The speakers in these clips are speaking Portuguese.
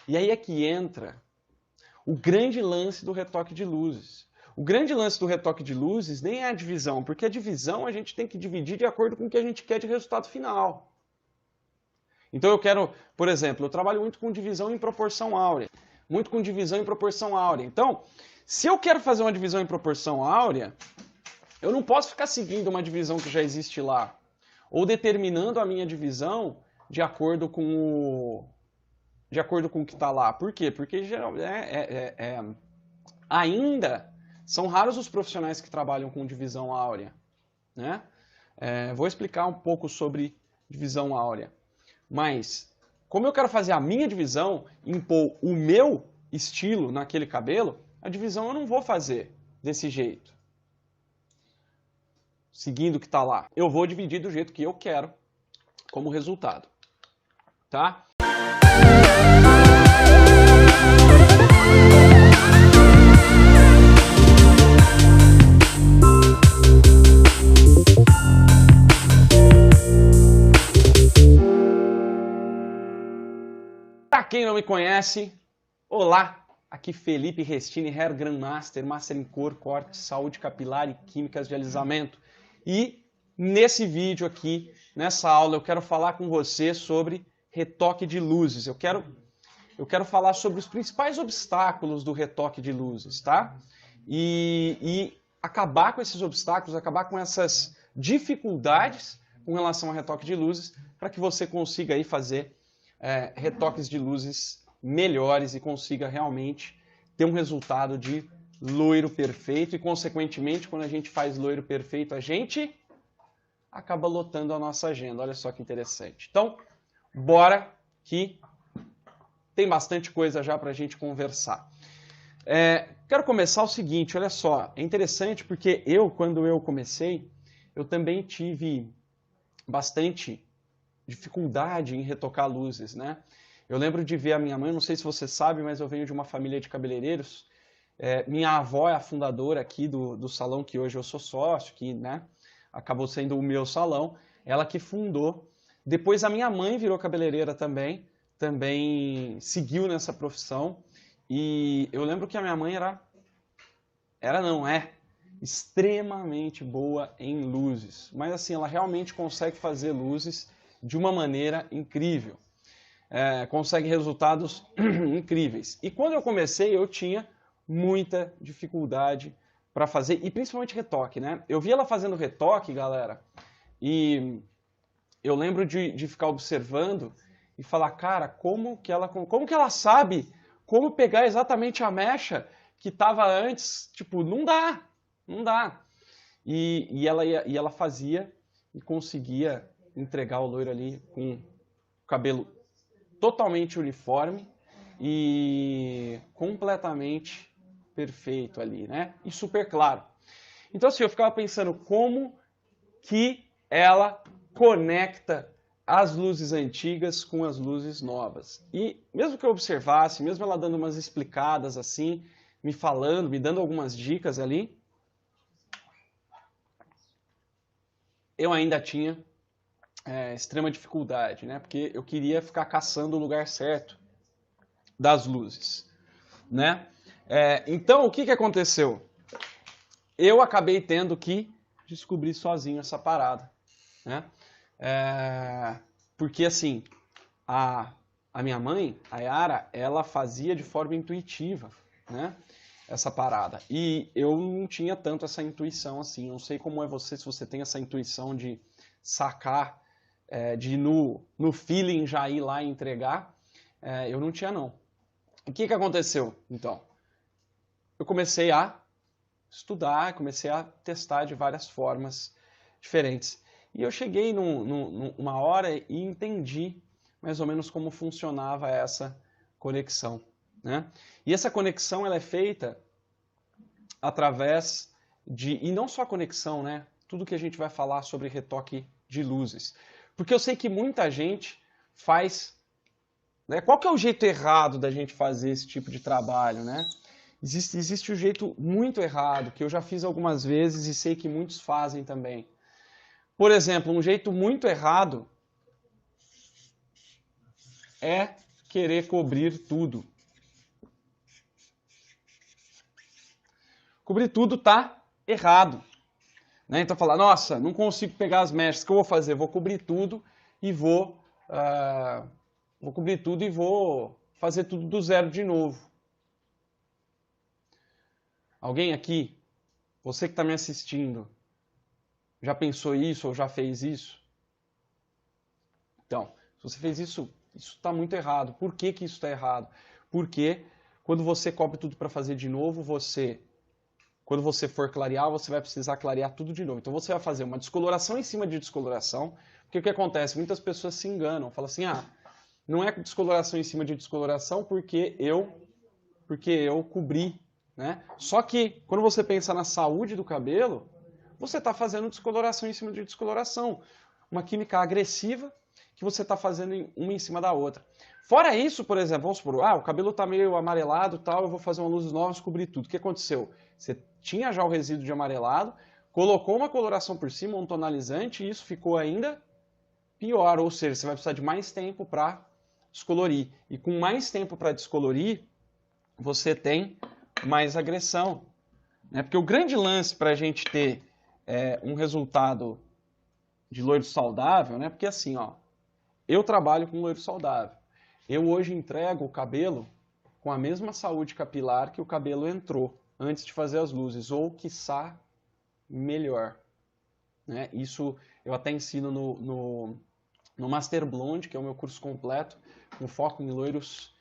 E aí é que entra o grande lance do retoque de luzes. O grande lance do retoque de luzes nem é a divisão, porque a divisão a gente tem que dividir de acordo com o que a gente quer de resultado final. Então eu quero, por exemplo, eu trabalho muito com divisão em proporção áurea. Muito com divisão em proporção áurea. Então, se eu quero fazer uma divisão em proporção áurea, eu não posso ficar seguindo uma divisão que já existe lá. Ou determinando a minha divisão de acordo com o que está lá. Por quê? Porque ainda são raros os profissionais que trabalham com divisão áurea. Né? Vou explicar um pouco sobre divisão áurea. Mas, como eu quero fazer a minha divisão, impor o meu estilo naquele cabelo, a divisão eu não vou fazer desse jeito. Seguindo o que está lá. Eu vou dividir do jeito que eu quero como resultado. Tá? Para quem não me conhece, olá! Aqui Felipe Restini, Hair Grandmaster, Master em Cor, Corte, Saúde Capilar e Químicas de Alisamento. E nesse vídeo aqui, nessa aula, eu quero falar com você sobre retoque de luzes. Eu quero falar sobre os principais obstáculos do retoque de luzes, tá? E acabar com esses obstáculos, acabar com essas dificuldades com relação ao retoque de luzes, para que você consiga aí fazer retoques de luzes melhores e consiga realmente ter um resultado de loiro perfeito. E, consequentemente, quando a gente faz loiro perfeito, a gente acaba lotando a nossa agenda. Olha só que interessante. Então, bora que tem bastante coisa já para a gente conversar. Quero começar o seguinte, olha só. É interessante porque quando eu comecei, eu também tive bastante dificuldade em retocar luzes, né? Eu lembro de ver a minha mãe, não sei se você sabe, mas eu venho de uma família de cabeleireiros. Minha avó é a fundadora aqui do salão que hoje eu sou sócio, que, né, acabou sendo o meu salão. Ela que fundou. Depois a minha mãe virou cabeleireira também seguiu nessa profissão. E eu lembro que a minha mãe é extremamente boa em luzes. Mas assim, ela realmente consegue fazer luzes de uma maneira incrível. Consegue resultados incríveis. E quando eu comecei, eu tinha muita dificuldade para fazer, e principalmente retoque, né? Eu vi ela fazendo retoque, galera, e eu lembro de ficar observando e falar, cara, como que ela sabe como pegar exatamente a mecha que estava antes? Tipo, não dá. E ela fazia e conseguia entregar o loiro ali com o cabelo totalmente uniforme e completamente perfeito ali, né? E super claro. Então, assim, eu ficava pensando como que ela conecta as luzes antigas com as luzes novas. E mesmo que eu observasse, mesmo ela dando umas explicadas assim, me falando, me dando algumas dicas ali, eu ainda tinha extrema dificuldade, né? Porque eu queria ficar caçando o lugar certo das luzes, né? Então, o que aconteceu? Eu acabei tendo que descobrir sozinho essa parada, né? Porque, assim, a minha mãe, a Yara, ela fazia de forma intuitiva, né? Essa parada. E eu não tinha tanto essa intuição, assim. Não sei como é você, se você tem essa intuição de sacar, de ir no feeling já ir lá e entregar. Eu não tinha, não. O que aconteceu, então? Eu comecei a estudar, comecei a testar de várias formas diferentes. E eu cheguei numa hora e entendi mais ou menos como funcionava essa conexão, né? E essa conexão ela é feita através e não só a conexão, né? Tudo que a gente vai falar sobre retoque de luzes. Porque eu sei que muita gente faz, né? Qual que é o jeito errado da gente fazer esse tipo de trabalho, né? Existe um jeito muito errado, que eu já fiz algumas vezes e sei que muitos fazem também. Por exemplo, um jeito muito errado é querer cobrir tudo. Cobrir tudo tá errado. Né? Então falar, nossa, não consigo pegar as mechas, o que eu vou fazer? Vou cobrir tudo e vou fazer tudo do zero de novo. Alguém aqui, você que está me assistindo, já pensou isso ou já fez isso? Então, se você fez isso, isso está muito errado. Por que que isso está errado? Porque quando você cobre tudo para fazer de novo, quando você for clarear, você vai precisar clarear tudo de novo. Então você vai fazer uma descoloração em cima de descoloração. Porque o que acontece? Muitas pessoas se enganam. Falam assim, não é descoloração em cima de descoloração porque eu cobri. Né? Só que quando você pensa na saúde do cabelo, você está fazendo descoloração em cima de descoloração. Uma química agressiva que você está fazendo uma em cima da outra. Fora isso, por exemplo, vamos supor, o cabelo está meio amarelado, tal, eu vou fazer uma luz nova, cobrir tudo. O que aconteceu? Você tinha já o resíduo de amarelado, colocou uma coloração por cima, um tonalizante, e isso ficou ainda pior. Ou seja, você vai precisar de mais tempo para descolorir. E com mais tempo para descolorir, você tem mais agressão. Né? Porque o grande lance para a gente ter um resultado de loiro saudável, né? Porque assim, eu trabalho com loiro saudável. Eu hoje entrego o cabelo com a mesma saúde capilar que o cabelo entrou antes de fazer as luzes, ou quiçá melhor. Né? Isso eu até ensino no Master Blonde, que é o meu curso completo, com foco em loiros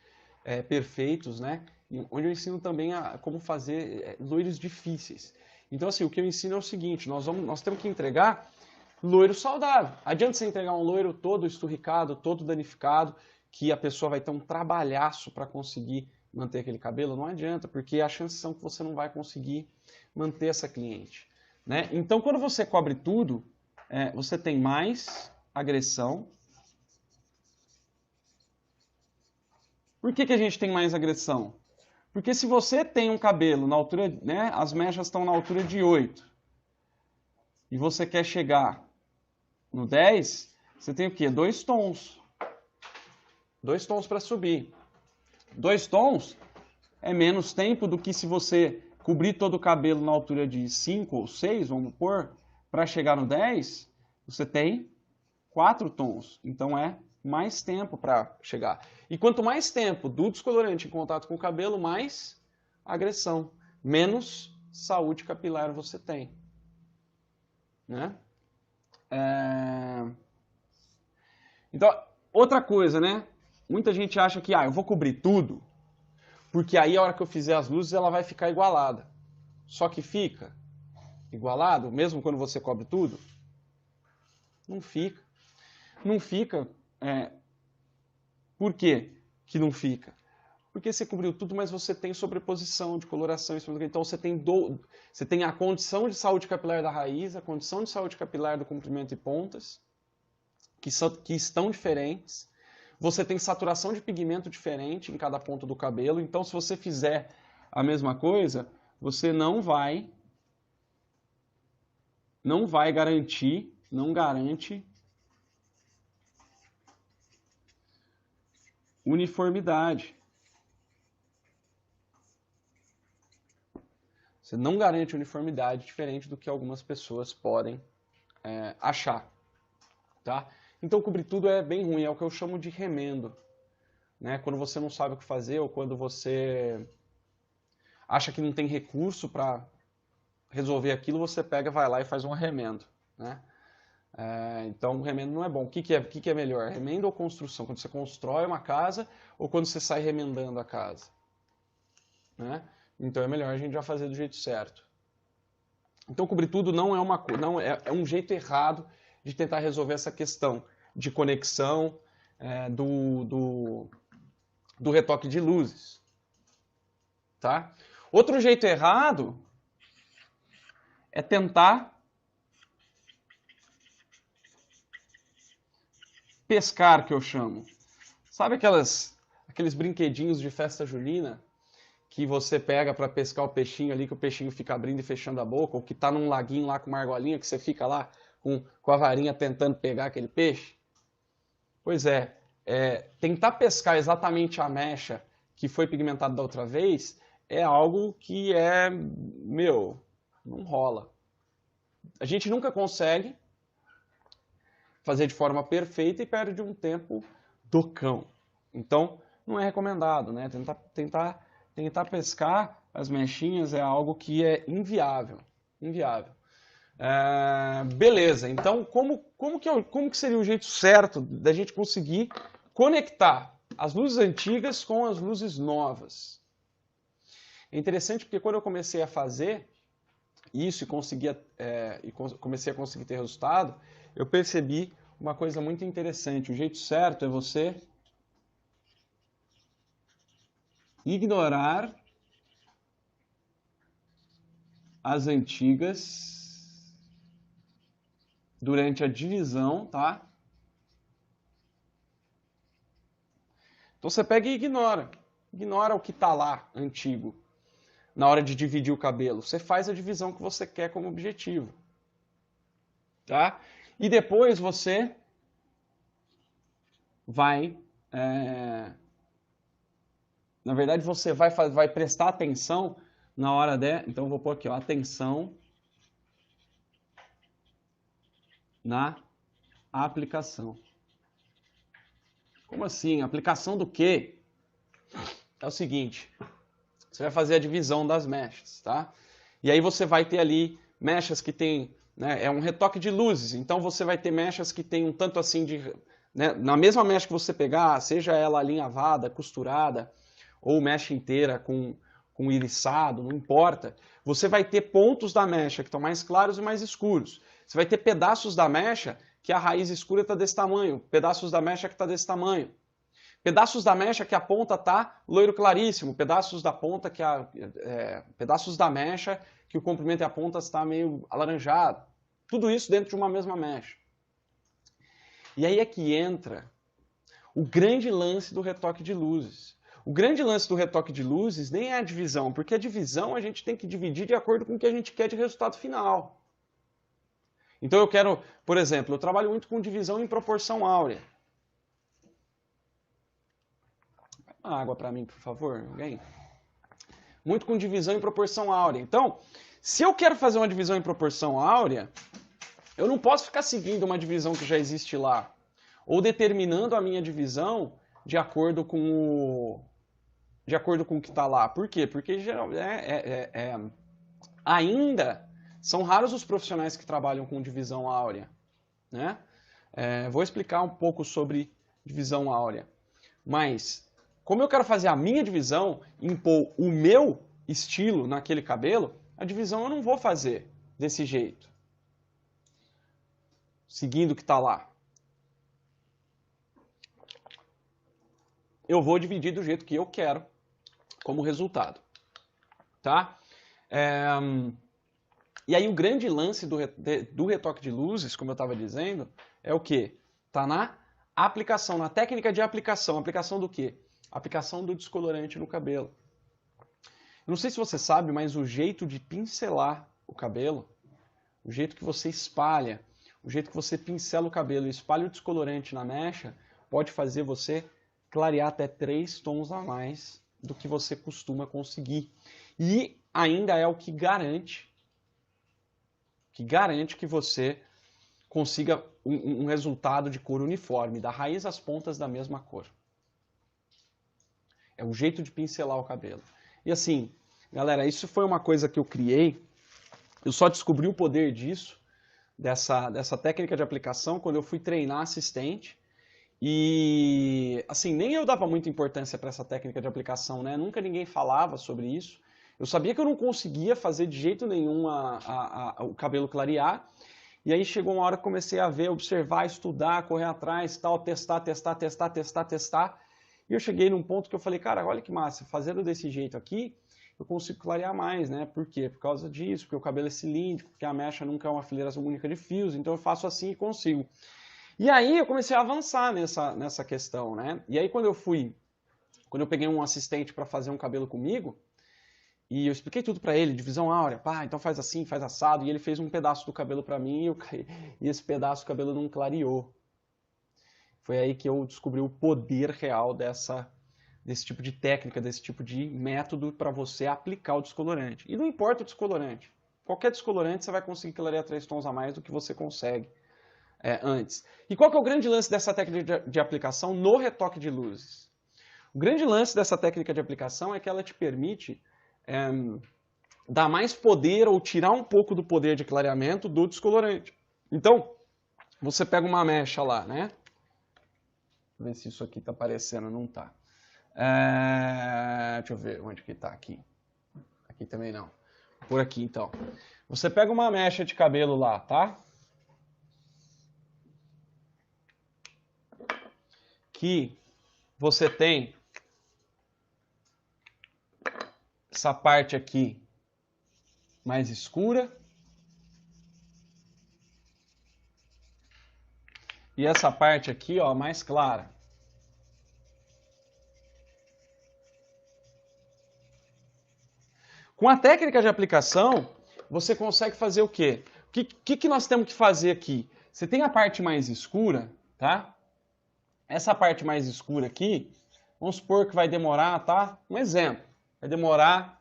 perfeitos, né? Onde eu ensino também como fazer loiros difíceis. Então, assim, o que eu ensino é o seguinte, nós temos que entregar loiro saudável. Adianta você entregar um loiro todo esturricado, todo danificado, que a pessoa vai ter um trabalhaço para conseguir manter aquele cabelo? Não adianta, porque a chance são que você não vai conseguir manter essa cliente. Né? Então, quando você cobre tudo, você tem mais agressão. Por que a gente tem mais agressão? Porque se você tem um cabelo na altura, né, as mechas estão na altura de 8, e você quer chegar no 10, você tem o quê? 2 tons. 2 tons para subir. 2 tons é menos tempo do que se você cobrir todo o cabelo na altura de 5 ou 6, vamos pôr, para chegar no 10, você tem 4 tons. Então é mais tempo para chegar. E quanto mais tempo do descolorante em contato com o cabelo, mais agressão, menos saúde capilar você tem. Né? Então, outra coisa, né? Muita gente acha que eu vou cobrir tudo, porque aí a hora que eu fizer as luzes ela vai ficar igualada. Só que fica igualado, mesmo quando você cobre tudo? Não fica. Não fica. Por quê que não fica? Porque você cobriu tudo, mas você tem sobreposição de coloração. Então você tem a condição de saúde capilar da raiz, a condição de saúde capilar do comprimento e pontas, que estão diferentes. Você tem saturação de pigmento diferente em cada ponta do cabelo. Então, se você fizer a mesma coisa, você não garante uniformidade. Você não garante uniformidade, diferente do que algumas pessoas podem achar. Tá? Então, cobrir tudo é bem ruim, é o que eu chamo de remendo. Né? Quando você não sabe o que fazer, ou quando você acha que não tem recurso para resolver aquilo, você pega, vai lá e faz um remendo. Né? Então, o remendo não é bom. O que é melhor? Remendo ou construção? Quando você constrói uma casa ou quando você sai remendando a casa? Né? Então, é melhor a gente já fazer do jeito certo. Então, cobrir tudo não é um jeito errado de tentar resolver essa questão de conexão do retoque de luzes. Tá? Outro jeito errado é tentar pescar, que eu chamo. Sabe aqueles brinquedinhos de festa junina que você pega para pescar o peixinho ali, que o peixinho fica abrindo e fechando a boca, ou que está num laguinho lá com uma argolinha, que você fica lá com a varinha tentando pegar aquele peixe? Pois é, tentar pescar exatamente a mecha que foi pigmentada da outra vez é algo que não rola. A gente nunca consegue fazer de forma perfeita e perde um tempo do cão. Então, não é recomendado, né? Tentar pescar as mechinhas é algo que é inviável. Inviável. Beleza, então como que seria o jeito certo da gente conseguir conectar as luzes antigas com as luzes novas? É interessante porque quando eu comecei a fazer isso e comecei a conseguir ter resultado, eu percebi uma coisa muito interessante. O jeito certo é você ignorar as antigas durante a divisão, tá? Então você pega e ignora. Ignora o que está lá, antigo. Na hora de dividir o cabelo. Você faz a divisão que você quer como objetivo. Tá? E depois você vai... Na verdade, você vai prestar atenção na hora de... Então, eu vou pôr aqui, ó, atenção na aplicação. Como assim? Aplicação do quê? É o seguinte, você vai fazer a divisão das mechas, tá? E aí você vai ter ali mechas que tem, né, é um retoque de luzes, então você vai ter mechas que tem um tanto assim de... Né, na mesma mecha que você pegar, seja ela alinhavada, costurada, ou mecha inteira com iriçado, não importa, você vai ter pontos da mecha que estão mais claros e mais escuros. Você vai ter pedaços da mecha que a raiz escura está desse tamanho, pedaços da mecha que está desse tamanho. Pedaços da mecha que a ponta está loiro claríssimo, pedaços da ponta pedaços da mecha que o comprimento e a ponta está meio alaranjado. Tudo isso dentro de uma mesma mecha. E aí é que entra o grande lance do retoque de luzes. O grande lance do retoque de luzes nem é a divisão, porque a divisão a gente tem que dividir de acordo com o que a gente quer de resultado final. Então eu quero, por exemplo, eu trabalho muito com divisão em proporção áurea. Uma água para mim, por favor, alguém? Muito com divisão em proporção áurea. Então, se eu quero fazer uma divisão em proporção áurea, eu não posso ficar seguindo uma divisão que já existe lá, ou determinando a minha divisão de acordo com o que está lá. Por quê? Porque ainda são raros os profissionais que trabalham com divisão áurea, né? Vou explicar um pouco sobre divisão áurea. Mas, como eu quero fazer a minha divisão, impor o meu estilo naquele cabelo, a divisão eu não vou fazer desse jeito, seguindo o que está lá. Eu vou dividir do jeito que eu quero como resultado, tá? E aí o grande lance do retoque de luzes, como eu estava dizendo, é o quê? Está na aplicação, na técnica de aplicação. Aplicação do quê? Aplicação do descolorante no cabelo. Não sei se você sabe, mas o jeito de pincelar o cabelo, o jeito que você espalha, o jeito que você pincela o cabelo e espalha o descolorante na mecha, pode fazer você clarear até 3 tons a mais do que você costuma conseguir. E ainda é o que garante que você consiga um resultado de cor uniforme, da raiz às pontas da mesma cor. É o jeito de pincelar o cabelo. E assim, galera, isso foi uma coisa que eu criei, eu só descobri o poder disso, dessa técnica de aplicação, quando eu fui treinar assistente. E assim, nem eu dava muita importância para essa técnica de aplicação, né? Nunca ninguém falava sobre isso. Eu sabia que eu não conseguia fazer de jeito nenhum o cabelo clarear. E aí chegou uma hora que comecei a ver, observar, estudar, correr atrás, tal, testar. E eu cheguei num ponto que eu falei, cara, olha que massa, fazendo desse jeito aqui, eu consigo clarear mais, né? Por quê? Por causa disso, porque o cabelo é cilíndrico, porque a mecha nunca é uma fileira única de fios, então eu faço assim e consigo. E aí eu comecei a avançar nessa questão, né? E aí quando eu peguei um assistente para fazer um cabelo comigo, e eu expliquei tudo para ele, divisão áurea, pá, então faz assim, faz assado, e ele fez um pedaço do cabelo para mim, e esse pedaço do cabelo não clareou. Foi aí que eu descobri o poder real desse tipo de técnica, desse tipo de método para você aplicar o descolorante. E não importa o descolorante. Qualquer descolorante você vai conseguir clarear 3 tons a mais do que você consegue antes. E qual que é o grande lance dessa técnica de aplicação no retoque de luzes? O grande lance dessa técnica de aplicação é que ela te permite dar mais poder ou tirar um pouco do poder de clareamento do descolorante. Então, você pega uma mecha lá, né? Vou ver se isso aqui está aparecendo, não está. Deixa eu ver onde que está aqui. Aqui também não. Por aqui, então. Você pega uma mecha de cabelo lá, tá? Que você tem essa parte aqui mais escura e essa parte aqui, ó, mais clara. Com a técnica de aplicação, você consegue fazer o quê? O que nós temos que fazer aqui? Você tem a parte mais escura, tá? Essa parte mais escura aqui, vamos supor que vai demorar, tá? Um exemplo, vai demorar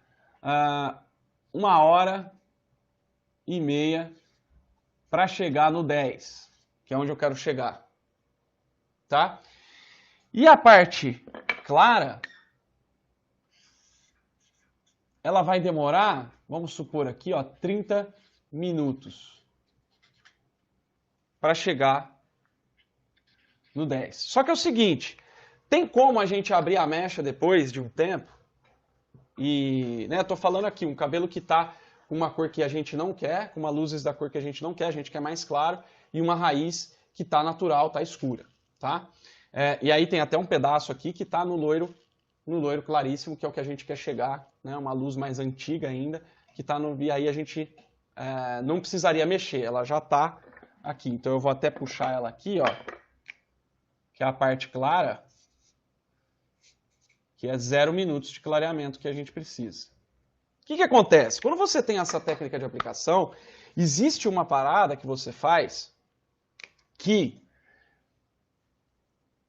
1h30 para chegar no 10, que é onde eu quero chegar, tá? E a parte clara, ela vai demorar, vamos supor aqui, ó, 30 minutos para chegar no 10. Só que é o seguinte, tem como a gente abrir a mecha depois de um tempo e, né, tô falando aqui, um cabelo que tá com uma cor que a gente não quer, com uma luzes da cor que a gente não quer, a gente quer mais claro, e uma raiz que tá natural, tá escura, tá? E aí tem até um pedaço aqui que tá no loiro claríssimo, que é o que a gente quer chegar, né? Uma luz mais antiga ainda, que tá no... E aí a gente não precisaria mexer, ela já tá aqui. Então eu vou até puxar ela aqui, ó, que é a parte clara, que é 0 minutos de clareamento que a gente precisa. O que acontece? Quando você tem essa técnica de aplicação, existe uma parada que você faz que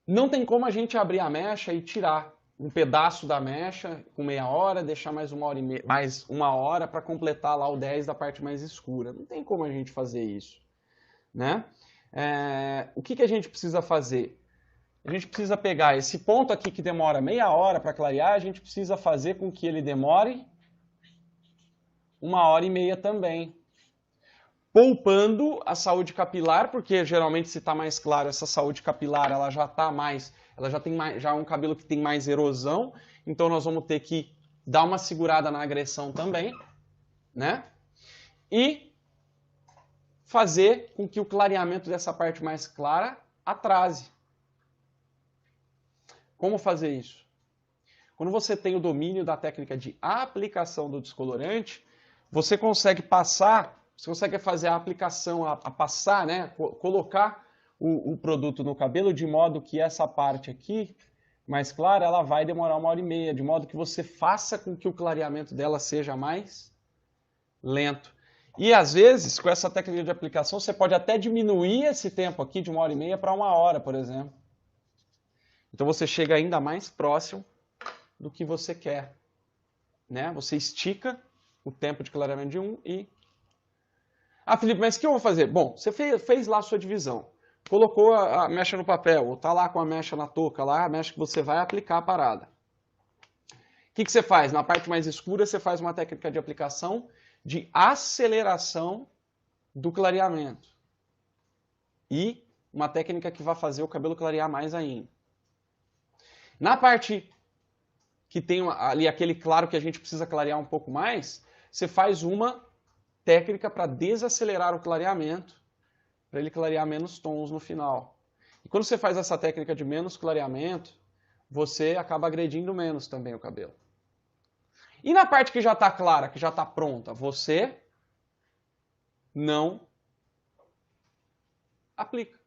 não tem como a gente abrir a mecha e tirar um pedaço da mecha com meia hora, deixar mais 1h30, mais 1 hora para completar lá o 10 da parte mais escura. Não tem como a gente fazer isso, né? O que a gente precisa fazer? A gente precisa pegar esse ponto aqui que demora meia hora para clarear, a gente precisa fazer com que ele demore 1h30 também. Poupando a saúde capilar, porque geralmente se está mais claro, essa saúde capilar ela já está mais, ela já tem mais, já é um cabelo que tem mais erosão, então nós vamos ter que dar uma segurada na agressão também, né? E fazer com que o clareamento dessa parte mais clara atrase. Como fazer isso? Quando você tem o domínio da técnica de aplicação do descolorante, você consegue passar, você consegue fazer a aplicação, a passar, né? Colocar o produto no cabelo de modo que essa parte aqui, mais clara, ela vai demorar 1h30, de modo que você faça com que o clareamento dela seja mais lento. E às vezes, com essa técnica de aplicação, você pode até diminuir esse tempo aqui de 1h30 para 1 hora, por exemplo. Então você chega ainda mais próximo do que você quer, né? Você estica o tempo de clareamento de 1 e... Ah, Felipe, mas o que eu vou fazer? Bom, você fez lá a sua divisão, colocou a mecha no papel, ou tá lá com a mecha na touca, lá a mecha que você vai aplicar a parada. O que você faz? Na parte mais escura, você faz uma técnica de aplicação de aceleração do clareamento. E uma técnica que vai fazer o cabelo clarear mais ainda. Na parte que tem ali aquele claro que a gente precisa clarear um pouco mais, você faz uma técnica para desacelerar o clareamento, para ele clarear menos tons no final. E quando você faz essa técnica de menos clareamento, você acaba agredindo menos também o cabelo. E na parte que já está clara, que já está pronta, você não aplica.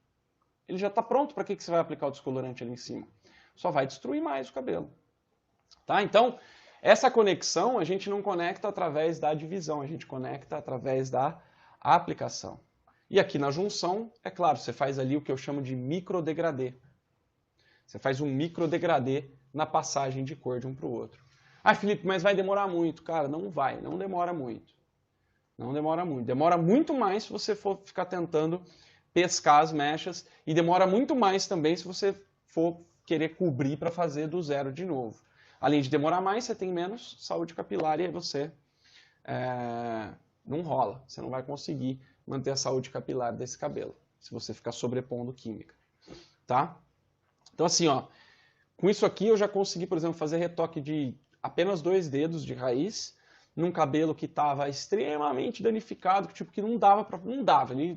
Ele já está pronto, para que você vai aplicar o descolorante ali em cima? Só vai destruir mais o cabelo. Tá? Então, essa conexão a gente não conecta através da divisão, a gente conecta através da aplicação. E aqui na junção, é claro, você faz ali o que eu chamo de microdegradê. Você faz um micro degradê na passagem de cor de um para o outro. Ah, Felipe, mas vai demorar muito. Cara, não vai, não demora muito. Não demora muito. Demora muito mais se você for ficar tentando pescar as mechas e demora muito mais também se você for querer cobrir para fazer do zero de novo. Além de demorar mais, você tem menos saúde capilar e aí você não rola. Você não vai conseguir manter a saúde capilar desse cabelo se você ficar sobrepondo química. Tá? Então assim, ó, com isso aqui eu já consegui, por exemplo, fazer retoque de apenas 2 dedos de raiz num cabelo que estava extremamente danificado, que não dava.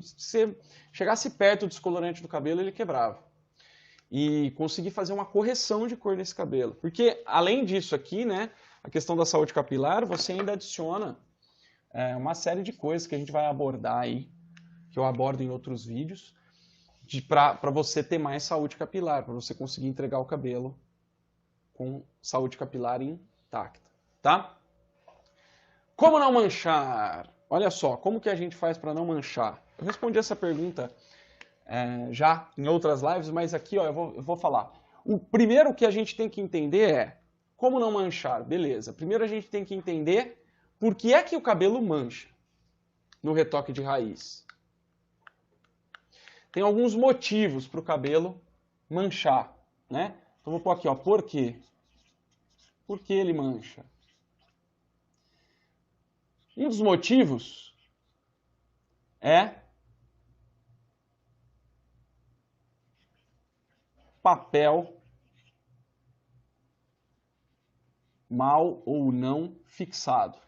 Se você chegasse perto do descolorante do cabelo, ele quebrava. E consegui fazer uma correção de cor nesse cabelo. Porque, além disso aqui, né, a questão da saúde capilar, você ainda adiciona uma série de coisas que a gente vai abordar aí, que eu abordo em outros vídeos, para você ter mais saúde capilar, para você conseguir entregar o cabelo com saúde capilar intacta, tá? Como não manchar? Olha só, como que a gente faz para não manchar? Eu respondi essa pergunta já em outras lives, mas aqui ó, eu vou falar. O primeiro que a gente tem que entender é como não manchar. Beleza, primeiro a gente tem que entender por que é que o cabelo mancha no retoque de raiz. Tem alguns motivos para o cabelo manchar, né? Então vou pôr aqui, ó, por quê? Por que ele mancha? Um dos motivos é papel mal ou não fixado. O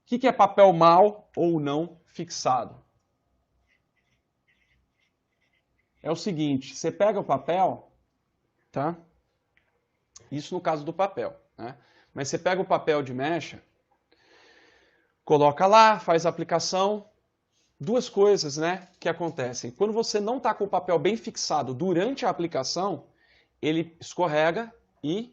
que é papel mal ou não fixado? É o seguinte, você pega o papel, tá? Isso no caso do papel, né? Mas você pega o papel de mecha, coloca lá, faz a aplicação. Duas coisas, né, que acontecem. Quando você não está com o papel bem fixado durante a aplicação, ele escorrega e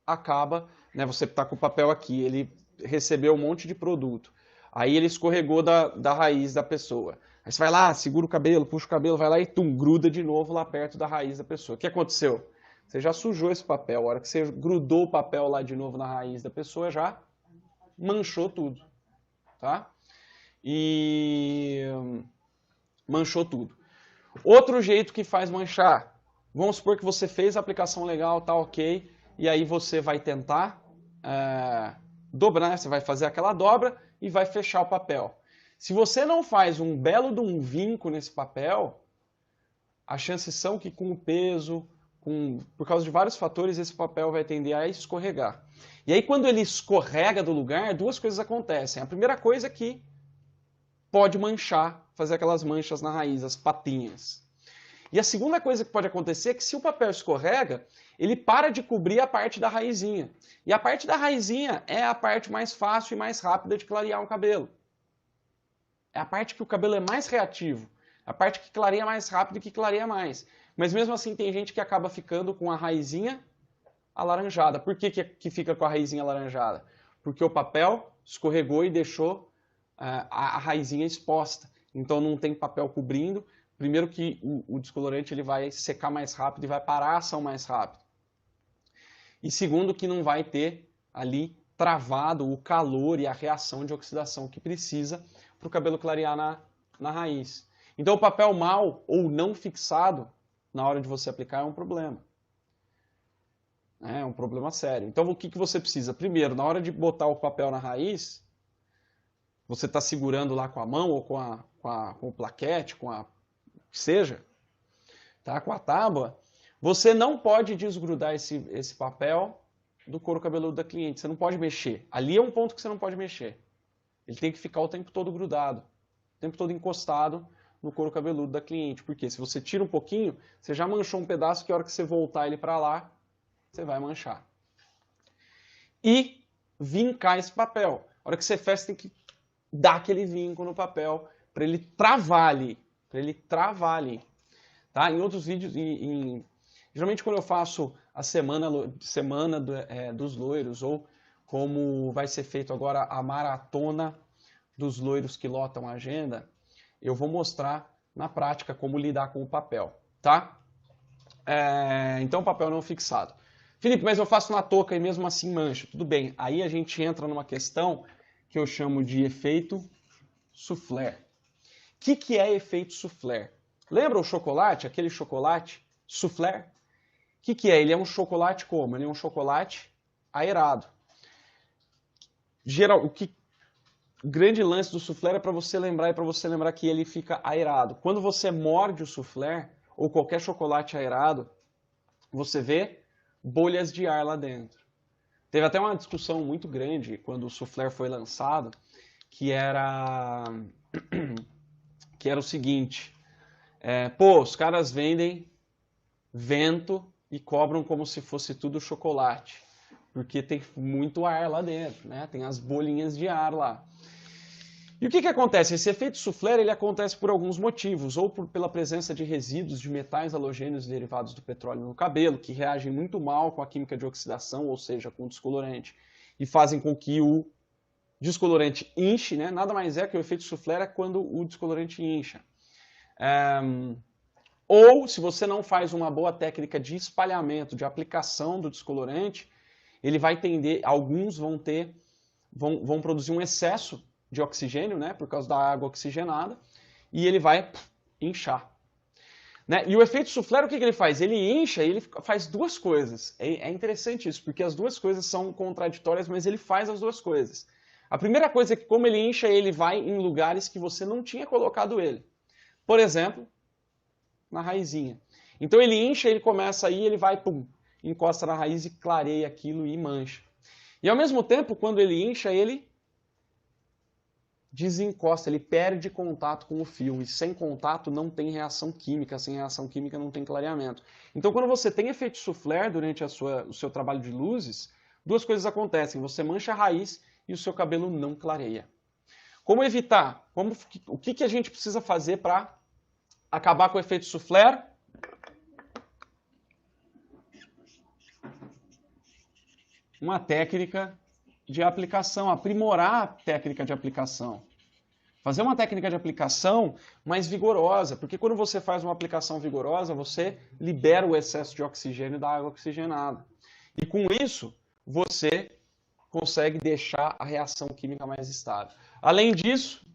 acaba, né, você está com o papel aqui, ele recebeu um monte de produto. Aí ele escorregou da raiz da pessoa. Aí você vai lá, segura o cabelo, puxa o cabelo, vai lá e gruda de novo lá perto da raiz da pessoa. O que aconteceu? Você já sujou esse papel. A hora que você grudou o papel lá de novo na raiz da pessoa, já manchou tudo. Tá? E manchou tudo. Outro jeito que faz manchar. Vamos supor que você fez a aplicação legal, tá ok, e aí você vai tentar dobrar, você vai fazer aquela dobra e vai fechar o papel. Se você não faz um belo de um vinco nesse papel, as chances são que com o peso, por causa de vários fatores, esse papel vai tender a escorregar. E aí quando ele escorrega do lugar, duas coisas acontecem. A primeira coisa é que pode manchar, fazer aquelas manchas na raiz, as patinhas. E a segunda coisa que pode acontecer é que se o papel escorrega, ele para de cobrir a parte da raizinha. E a parte da raizinha é a parte mais fácil e mais rápida de clarear um cabelo. É a parte que o cabelo é mais reativo. A parte que clareia mais rápido e que clareia mais. Mas mesmo assim tem gente que acaba ficando com a raizinha alaranjada. Por que fica com a raizinha alaranjada? Porque o papel escorregou e deixou a raizinha exposta. Então não tem papel cobrindo. Primeiro que o descolorante ele vai secar mais rápido e vai parar a ação mais rápido. E segundo que não vai ter ali travado o calor e a reação de oxidação que precisa para o cabelo clarear na raiz. Então o papel mal ou não fixado na hora de você aplicar é um problema. É um problema sério. Então o que você precisa? Primeiro, na hora de botar o papel na raiz, você está segurando lá com a mão ou com o plaquete, com a que seja, tá? Com a tábua, você não pode desgrudar esse papel do couro cabeludo da cliente. Você não pode mexer. Ali é um ponto que você não pode mexer. Ele tem que ficar o tempo todo grudado, o tempo todo encostado no couro cabeludo da cliente. Porque se você tira um pouquinho, você já manchou um pedaço que a hora que você voltar ele para lá, você vai manchar. E vincar esse papel. A hora que você fecha, você tem que dar aquele vinco no papel para ele travar ali. Tá? Em outros vídeos, geralmente quando eu faço a semana dos loiros, ou como vai ser feito agora a maratona dos loiros que lotam a agenda, eu vou mostrar na prática como lidar com o papel. tá? Então, papel não fixado. Felipe, mas eu faço na touca e mesmo assim mancha. Tudo bem. Aí a gente entra numa questão que eu chamo de efeito soufflé. O que é efeito soufflé? Lembra o chocolate, aquele chocolate soufflé? O que é? Ele é um chocolate como? Ele é um chocolate aerado. O grande lance do soufflé é para você lembrar que ele fica aerado. Quando você morde o soufflé ou qualquer chocolate aerado, você vê bolhas de ar lá dentro. Teve até uma discussão muito grande quando o soufflé foi lançado, que era o seguinte, os caras vendem vento e cobram como se fosse tudo chocolate, porque tem muito ar lá dentro, né? Tem as bolinhas de ar lá. E o que acontece? Esse efeito soufflé ele acontece por alguns motivos, ou pela presença de resíduos de metais halogênios derivados do petróleo no cabelo, que reagem muito mal com a química de oxidação, ou seja, com o descolorante, e fazem com que o descolorante inche, né? Nada mais é que o efeito soufflé é quando o descolorante incha. Ou, se você não faz uma boa técnica de espalhamento, de aplicação do descolorante, ele vai tender, alguns vão produzir um excesso de oxigênio, né, por causa da água oxigenada, e ele vai inchar. Né? E o efeito soufflé, o que ele faz? Ele incha e ele faz duas coisas. É interessante isso, porque as duas coisas são contraditórias, mas ele faz as duas coisas. A primeira coisa é que, como ele incha, ele vai em lugares que você não tinha colocado ele. Por exemplo, na raizinha. Então ele incha, ele começa aí, ele vai, encosta na raiz e clareia aquilo e mancha. E ao mesmo tempo, quando ele incha, ele desencosta, ele perde contato com o fio, e sem contato não tem reação química, sem reação química não tem clareamento. Então quando você tem efeito soufflé durante o seu trabalho de luzes, duas coisas acontecem, você mancha a raiz e o seu cabelo não clareia. Como evitar? O que a gente precisa fazer para acabar com o efeito soufflé? Uma técnica de aplicação, aprimorar a técnica de aplicação. Fazer uma técnica de aplicação mais vigorosa, porque quando você faz uma aplicação vigorosa, você libera o excesso de oxigênio da água oxigenada. E com isso, você consegue deixar a reação química mais estável. Além disso,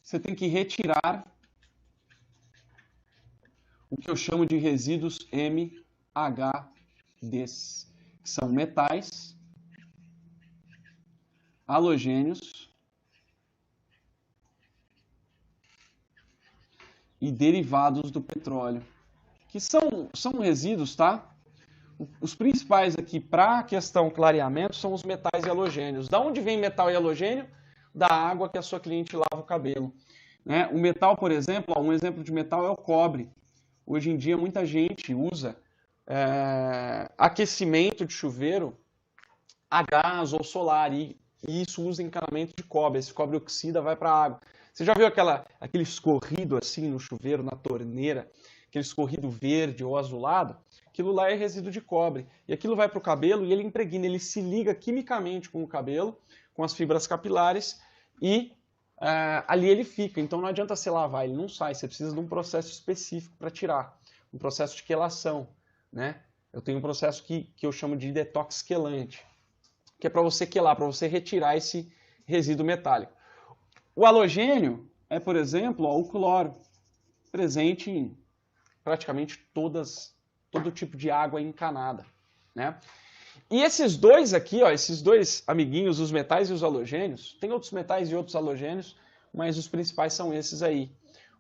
você tem que retirar o que eu chamo de resíduos MHDs, que são metais, halogênios e derivados do petróleo, que são resíduos, tá? Os principais aqui para a questão clareamento são os metais e halogênios. Da onde vem metal e halogênio? Da água que a sua cliente lava o cabelo. Né? O metal, por exemplo, um exemplo de metal é o cobre. Hoje em dia muita gente usa aquecimento de chuveiro a gás ou solar, e isso usa encanamento de cobre. Esse cobre oxida, vai para a água. Você já viu aquele escorrido assim no chuveiro, na torneira, aquele escorrido verde ou azulado? Aquilo lá é resíduo de cobre. E aquilo vai para o cabelo e ele impregna, ele se liga quimicamente com o cabelo, com as fibras capilares, e ali ele fica. Então não adianta você lavar, ele não sai. Você precisa de um processo específico para tirar. Um processo de quelação. Né? Eu tenho um processo que eu chamo de detox quelante, que é para você quelar, para você retirar esse resíduo metálico. O halogênio é, por exemplo, o cloro, presente em praticamente todo tipo de água encanada. Né? E esses dois aqui, esses dois amiguinhos, os metais e os halogênios, tem outros metais e outros halogênios, mas os principais são esses aí,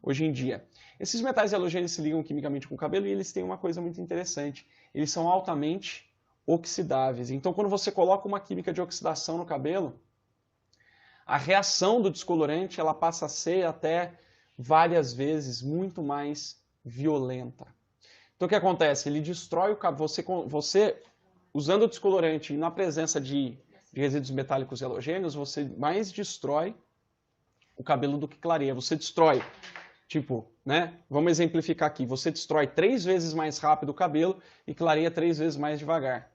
hoje em dia. Esses metais e halogênios se ligam quimicamente com o cabelo e eles têm uma coisa muito interessante. Eles são altamente oxidáveis. Então, quando você coloca uma química de oxidação no cabelo, a reação do descolorante ela passa a ser até várias vezes muito mais violenta. Então, o que acontece? Ele destrói o cabelo. Você usando o descolorante na presença de resíduos metálicos e halogênios, você mais destrói o cabelo do que clareia. Você destrói, né? Vamos exemplificar aqui. Você destrói 3 vezes mais rápido o cabelo e clareia 3 vezes mais devagar.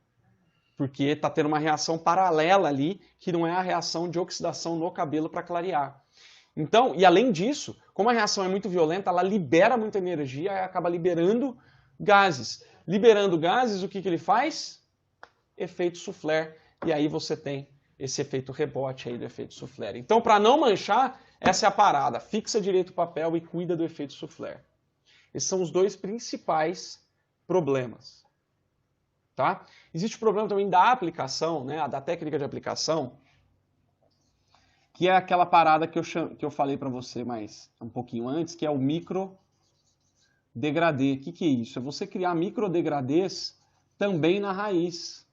Porque está tendo uma reação paralela ali, que não é a reação de oxidação no cabelo para clarear. Então, e além disso, como a reação é muito violenta, ela libera muita energia e acaba liberando gases. Liberando gases, o que ele faz? Efeito soufflé. E aí você tem esse efeito rebote aí do efeito soufflé. Então, para não manchar, essa é a parada. Fixa direito o papel e cuida do efeito soufflé. Esses são os dois principais problemas. Tá? Existe o problema também da aplicação, né, da técnica de aplicação, que é aquela parada que eu falei para você mais um pouquinho antes, que é o micro degradê. O que é isso? É você criar micro degradês também na raiz.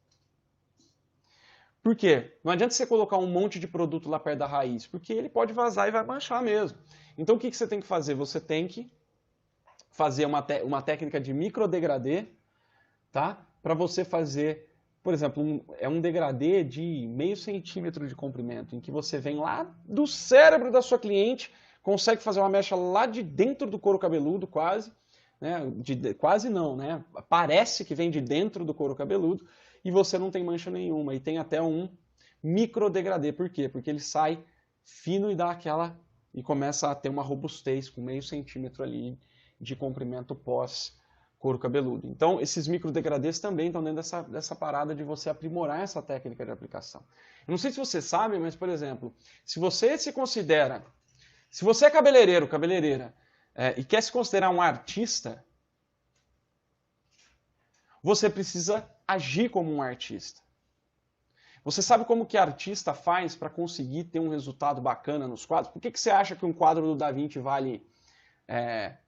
Por quê? Não adianta você colocar um monte de produto lá perto da raiz, porque ele pode vazar e vai manchar mesmo. Então o que você tem que fazer? Você tem que fazer uma técnica de micro degradê, tá? Para você fazer, por exemplo, um degradê de meio centímetro de comprimento, em que você vem lá do cérebro da sua cliente, consegue fazer uma mecha lá de dentro do couro cabeludo, quase, né? Quase não, né? Parece que vem de dentro do couro cabeludo, e você não tem mancha nenhuma, e tem até um micro degradê. Por quê? Porque ele sai fino e dá aquela, e começa a ter uma robustez com meio centímetro ali de comprimento pós couro cabeludo. Então, esses microdegradês também estão dentro dessa parada de você aprimorar essa técnica de aplicação. Eu não sei se você sabe, mas, por exemplo, se você se considera, se você é cabeleireiro, cabeleireira, e quer se considerar um artista, você precisa agir como um artista. Você sabe como que artista faz para conseguir ter um resultado bacana nos quadros? Por que você acha que um quadro do Da Vinci vale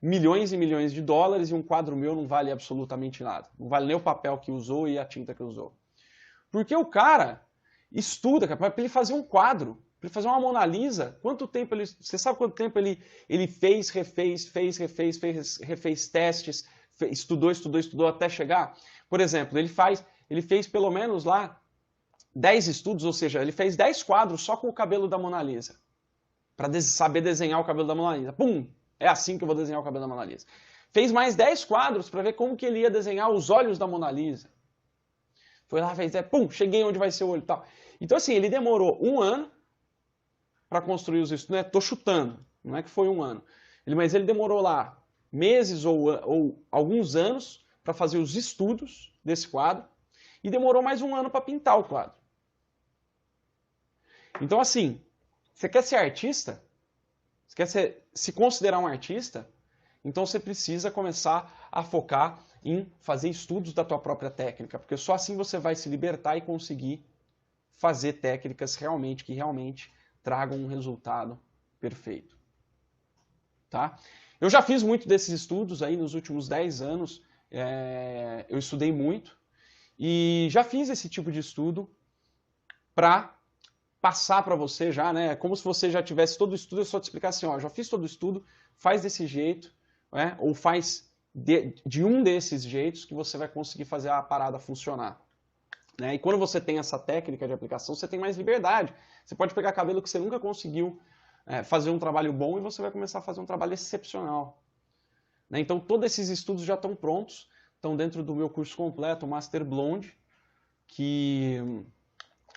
milhões e milhões de dólares e um quadro meu não vale absolutamente nada? Não vale nem o papel que usou e a tinta que usou. Porque o cara estuda, para ele fazer um quadro, para ele fazer uma Mona Lisa, quanto tempo ele... Você sabe quanto tempo ele fez, refez testes, estudou até chegar? Por exemplo, ele fez pelo menos lá 10 estudos, ou seja, ele fez 10 quadros só com o cabelo da Mona Lisa. Para saber desenhar o cabelo da Mona Lisa. Pum! É assim que eu vou desenhar o cabelo da Mona Lisa. Fez mais 10 quadros para ver como que ele ia desenhar os olhos da Mona Lisa. Foi lá, fez, pum, cheguei onde vai ser o olho e tal. Então, assim, ele demorou 1 ano para construir os estudos. Tô chutando, não é que foi 1 ano. Mas ele demorou lá meses ou alguns anos para fazer os estudos desse quadro e demorou mais 1 ano para pintar o quadro. Então, assim, você quer ser artista? Você quer se considerar um artista? Então você precisa começar a focar em fazer estudos da tua própria técnica, porque só assim você vai se libertar e conseguir fazer técnicas que realmente tragam um resultado perfeito. Tá? Eu já fiz muito desses estudos aí nos últimos 10 anos, eu estudei muito e já fiz esse tipo de estudo para passar para você já, né? Como se você já tivesse todo o estudo, eu só te explicar assim, ó, já fiz todo o estudo, faz desse jeito, né? Ou faz de um desses jeitos que você vai conseguir fazer a parada funcionar. Né? E quando você tem essa técnica de aplicação, você tem mais liberdade. Você pode pegar cabelo que você nunca conseguiu fazer um trabalho bom e você vai começar a fazer um trabalho excepcional. Né? Então, todos esses estudos já estão prontos, estão dentro do meu curso completo, o Master Blonde, que,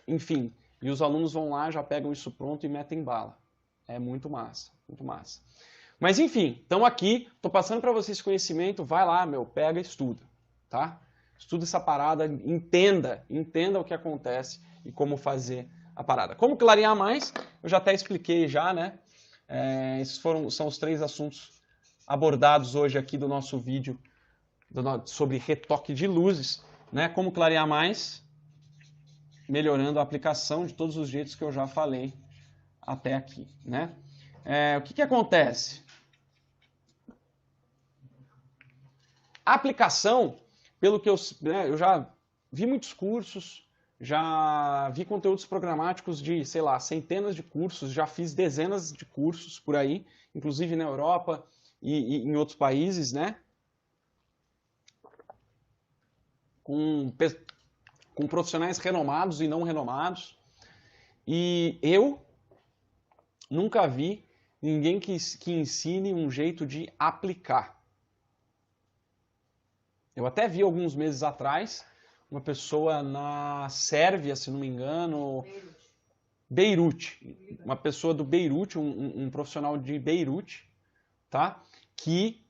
enfim... E os alunos vão lá, já pegam isso pronto e metem bala. É muito massa, muito massa. Mas enfim, estamos aqui, estou passando para vocês esse conhecimento, vai lá, pega e estuda, tá? Estuda essa parada, entenda o que acontece e como fazer a parada. Como clarear mais, eu já até expliquei já, né? Esses são os 3 assuntos abordados hoje aqui do nosso vídeo sobre retoque de luzes, né? Como clarear mais, melhorando a aplicação de todos os jeitos que eu já falei até aqui, né? O que acontece? A aplicação, pelo que eu já vi muitos cursos, já vi conteúdos programáticos de, sei lá, centenas de cursos, já fiz dezenas de cursos por aí, inclusive na Europa e em outros países, né? Com profissionais renomados e não renomados. E eu nunca vi ninguém que ensine um jeito de aplicar. Eu até vi alguns meses atrás uma pessoa na Sérvia, se não me engano, Beirute, uma pessoa do Beirute, um profissional de Beirute, tá? Que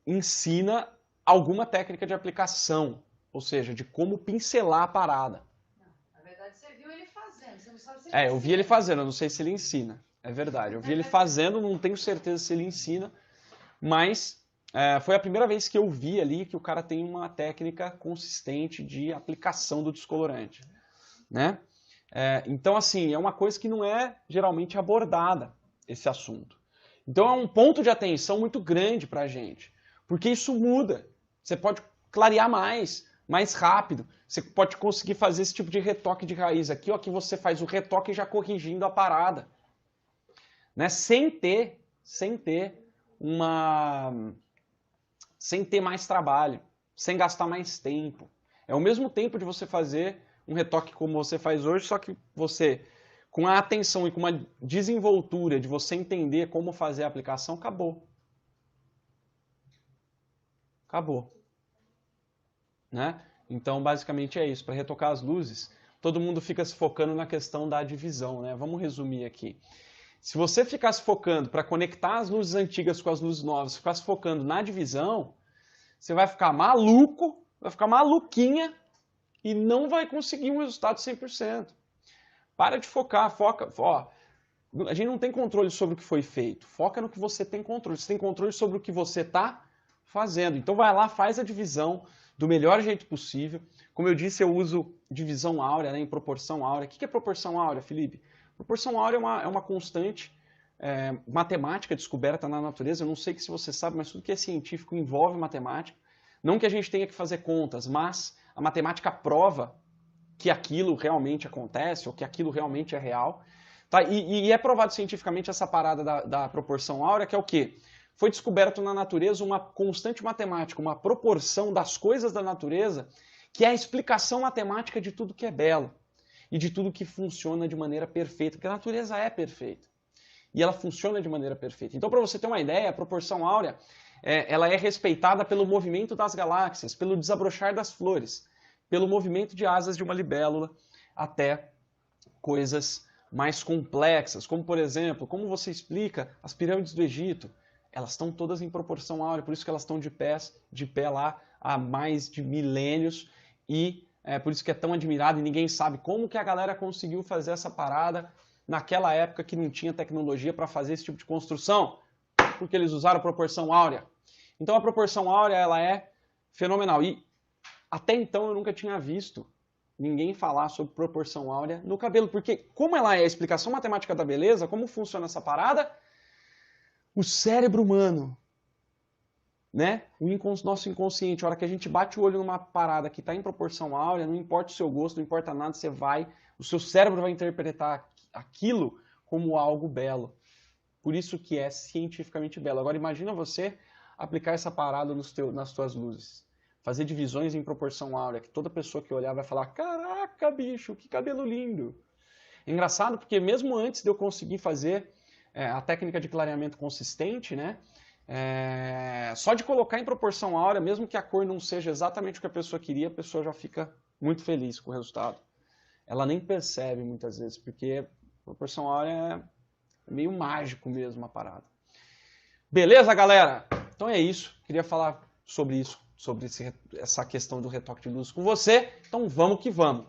ensina alguma técnica de aplicação, ou seja, de como pincelar a parada. Não, na verdade você viu ele fazendo, você não sabe se ele Eu vi ele fazendo, eu não sei se ele ensina. É verdade, eu vi ele fazendo, não tenho certeza se ele ensina, mas foi a primeira vez que eu vi ali que o cara tem uma técnica consistente de aplicação do descolorante, né? Então, assim, é uma coisa que não é geralmente abordada, esse assunto. Então é um ponto de atenção muito grande pra gente, porque isso muda. Você pode clarear mais rápido. Você pode conseguir fazer esse tipo de retoque de raiz aqui, ó, que você faz o retoque já corrigindo a parada, né? Sem ter mais trabalho, sem gastar mais tempo. É o mesmo tempo de você fazer um retoque como você faz hoje, só que você, com a atenção e com uma desenvoltura de você entender como fazer a aplicação, acabou. Acabou. Né? Então, basicamente é isso. Para retocar as luzes, todo mundo fica se focando na questão da divisão, né? Vamos resumir aqui. Se você ficar se focando para conectar as luzes antigas com as luzes novas, ficar se focando na divisão, você vai ficar maluco, vai ficar maluquinha e não vai conseguir um resultado 100%. Para de focar, foca. Ó, a gente não tem controle sobre o que foi feito. Foca no que você tem controle. Você tem controle sobre o que você está fazendo. Então vai lá, faz a divisão do melhor jeito possível. Como eu disse, eu uso divisão áurea, né, em proporção áurea. O que é proporção áurea, Felipe? Proporção áurea é uma constante matemática descoberta na natureza. Eu não sei se você sabe, mas tudo que é científico envolve matemática. Não que a gente tenha que fazer contas, mas a matemática prova que aquilo realmente acontece ou que aquilo realmente é real. Tá? E é provado cientificamente essa parada da proporção áurea, que é o quê? Foi descoberto na natureza uma constante matemática, uma proporção das coisas da natureza, que é a explicação matemática de tudo que é belo e de tudo que funciona de maneira perfeita, porque a natureza é perfeita e ela funciona de maneira perfeita. Então, para você ter uma ideia, a proporção áurea ela é respeitada pelo movimento das galáxias, pelo desabrochar das flores, pelo movimento de asas de uma libélula, até coisas mais complexas, como, por exemplo, como você explica as pirâmides do Egito. Elas estão todas em proporção áurea, por isso que elas estão de pé lá há mais de milênios, e por isso que é tão admirado, e ninguém sabe como que a galera conseguiu fazer essa parada naquela época que não tinha tecnologia para fazer esse tipo de construção, porque eles usaram proporção áurea. Então a proporção áurea ela é fenomenal, e até então eu nunca tinha visto ninguém falar sobre proporção áurea no cabelo, porque como ela é a explicação matemática da beleza, como funciona essa parada, o cérebro humano, né? Nosso inconsciente, a hora que a gente bate o olho numa parada que está em proporção áurea, não importa o seu gosto, não importa nada, o seu cérebro vai interpretar aquilo como algo belo. Por isso que é cientificamente belo. Agora imagina você aplicar essa parada nas suas luzes. Fazer divisões em proporção áurea, que toda pessoa que olhar vai falar, caraca, bicho, que cabelo lindo. É engraçado porque mesmo antes de eu conseguir fazer a técnica de clareamento consistente, né? Só de colocar em proporção áurea, mesmo que a cor não seja exatamente o que a pessoa queria, a pessoa já fica muito feliz com o resultado. Ela nem percebe muitas vezes, porque proporção áurea é meio mágico mesmo a parada. Beleza, galera? Então é isso. Queria falar sobre isso, sobre essa questão do retoque de luz com você. Então vamos que vamos.